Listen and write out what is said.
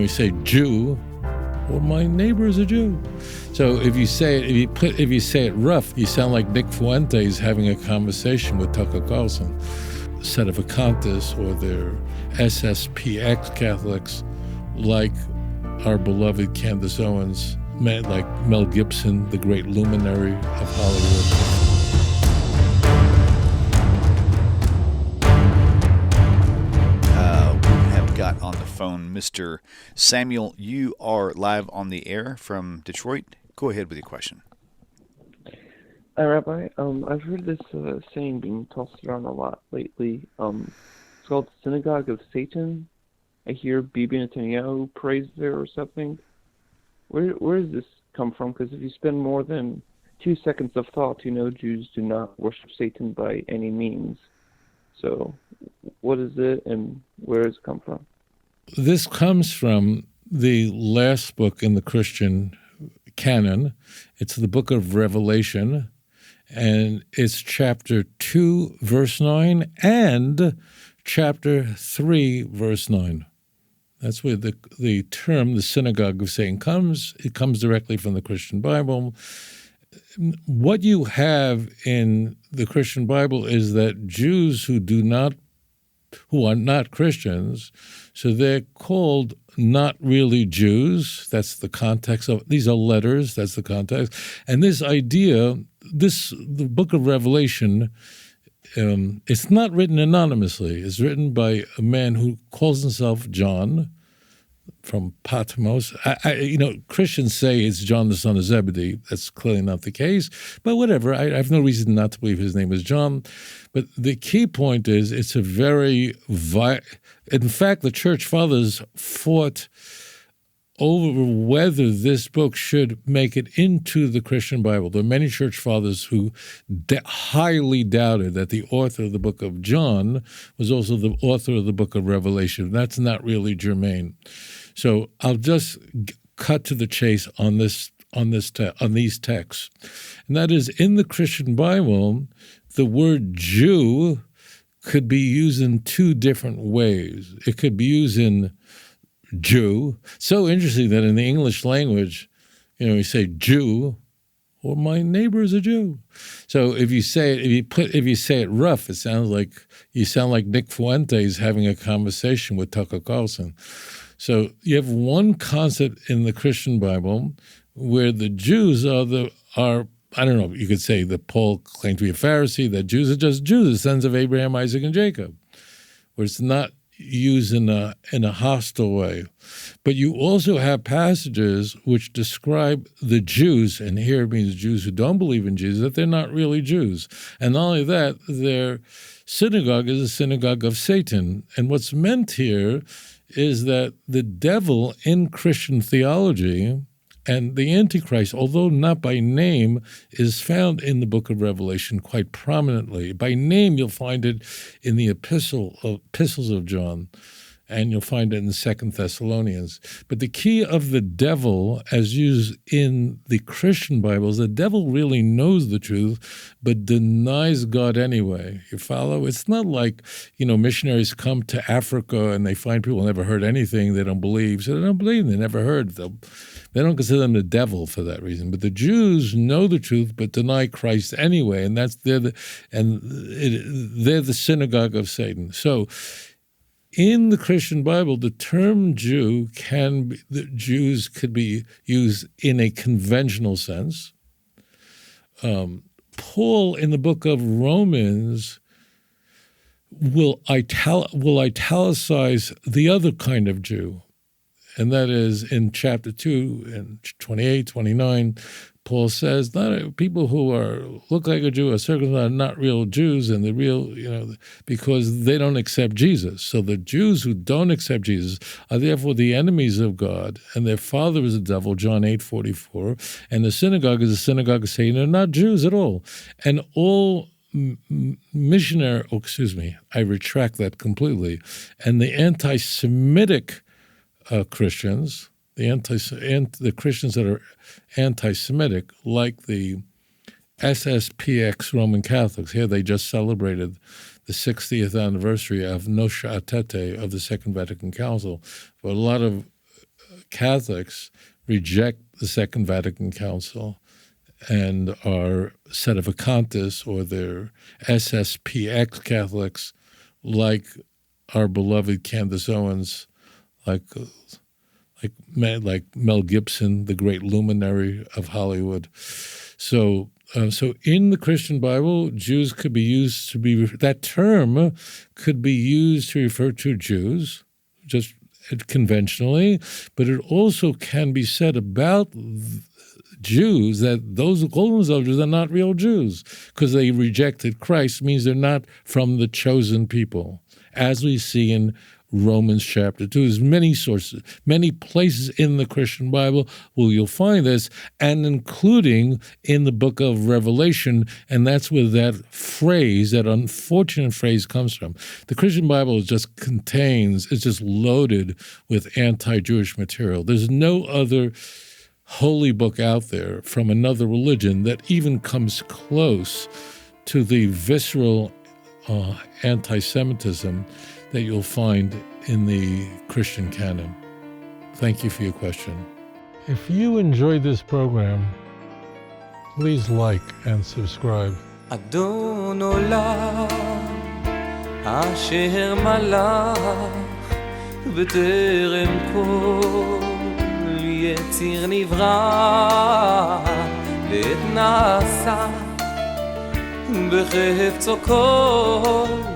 you say Jew, well, my neighbor is a Jew. So if you say it rough, you sound like Nick Fuentes having a conversation with Tucker Carlson. Sedevacantists or their SSPX Catholics, like our beloved Candace Owens, like Mel Gibson, the great luminary of Hollywood. Got on the phone Mr. Samuel. You are live on the air from Detroit. Go ahead with your question. Hi, Rabbi. I've heard this saying being tossed around a lot lately. It's called Synagogue of Satan. I hear Bibi Netanyahu praised there or something. Where does this come from? Because if you spend more than 2 seconds of thought, you know Jews do not worship Satan by any means. So what is it and where does it come from? This comes from the last book in the Christian canon. It's the book of Revelation, and it's chapter 2, verse 9, and chapter 3, verse 9. That's where the term, the synagogue of Satan, comes. It comes directly from the Christian Bible. What you have in the Christian Bible is that Jews who are not Christians, so they're called not really Jews. That's the context of these are letters. That's the context, and this idea, the book of Revelation, it's not written anonymously. It's written by a man who calls himself John from Patmos. Christians say it's John the son of Zebedee. That's clearly not the case, but whatever. I have no reason not to believe his name is John. But the key point is it's a very in fact, the church fathers fought over whether this book should make it into the Christian Bible. There are many church fathers who highly doubted that the author of the book of John was also the author of the book of Revelation. That's not really germane. So I'll just cut to the chase on these texts. And that is, in the Christian Bible, the word Jew could be used in two different ways. It could be used in Jew. So interesting that in the English language, you say Jew, or my neighbor is a Jew. So if you say it rough, it sounds like you sound like Nick Fuentes having a conversation with Tucker Carlson. So you have one concept in the Christian Bible where the Jews are I don't know, you could say that Paul claimed to be a Pharisee, that Jews are just Jews, the sons of Abraham, Isaac, and Jacob, where it's not used in a hostile way. But you also have passages which describe the Jews, and here it means Jews who don't believe in Jesus, that they're not really Jews. And not only that, their synagogue is a synagogue of Satan. And what's meant here is that the devil in Christian theology and the Antichrist, although not by name, is found in the book of Revelation quite prominently. By name, you'll find it in the epistles of John, and you'll find it in 2 Thessalonians. But the key of the devil, as used in the Christian Bible, is the devil really knows the truth, but denies God anyway. You follow? It's not like, missionaries come to Africa and they find people who never heard anything, they don't believe. So they don't believe, they never heard. They don't consider them the devil for that reason. But the Jews know the truth but deny Christ anyway, and they're the synagogue of Satan. So in the Christian Bible, the term Jew Jews could be used in a conventional sense. Paul, in the book of Romans, will italicize the other kind of Jew. And that is in chapter 2 and 28, 29, Paul says, not people who look like a Jew or circumcised are not real Jews, and the real, because they don't accept Jesus. So the Jews who don't accept Jesus are therefore the enemies of God, and their father is the devil, John 8:44, and the synagogue is a synagogue of Satan. They're not Jews at all. And all I retract that completely. And the anti-Semitic Christians, the Christians that are anti-Semitic, like the SSPX Roman Catholics. Here they just celebrated the 60th anniversary of Nosha Atete of the Second Vatican Council. For a lot of Catholics reject the Second Vatican Council and are Sedevacantists, or they're SSPX Catholics, like our beloved Candazoans, like Mel Gibson, the great luminary of Hollywood. So in the Christian Bible, Jews could be used to be, that term could be used to refer to Jews, just conventionally, but it also can be said about Jews that those who call themselves Jews are not real Jews because they rejected Christ. Means they're not from the chosen people, as we see in Romans chapter 2. There's many sources, many places in the Christian Bible where you'll find this, and including in the book of Revelation, and that's where that phrase, that unfortunate phrase, comes from. The Christian Bible just contains, it's just loaded with anti-Jewish material. There's no other holy book out there from another religion that even comes close to the visceral anti-Semitism that you'll find in the Christian canon. Thank you for your question. If you enjoyed this program, please like and subscribe. אדון עולם אשר מלך בטרם כל יציר נברא ואת נעשה בחפצו כל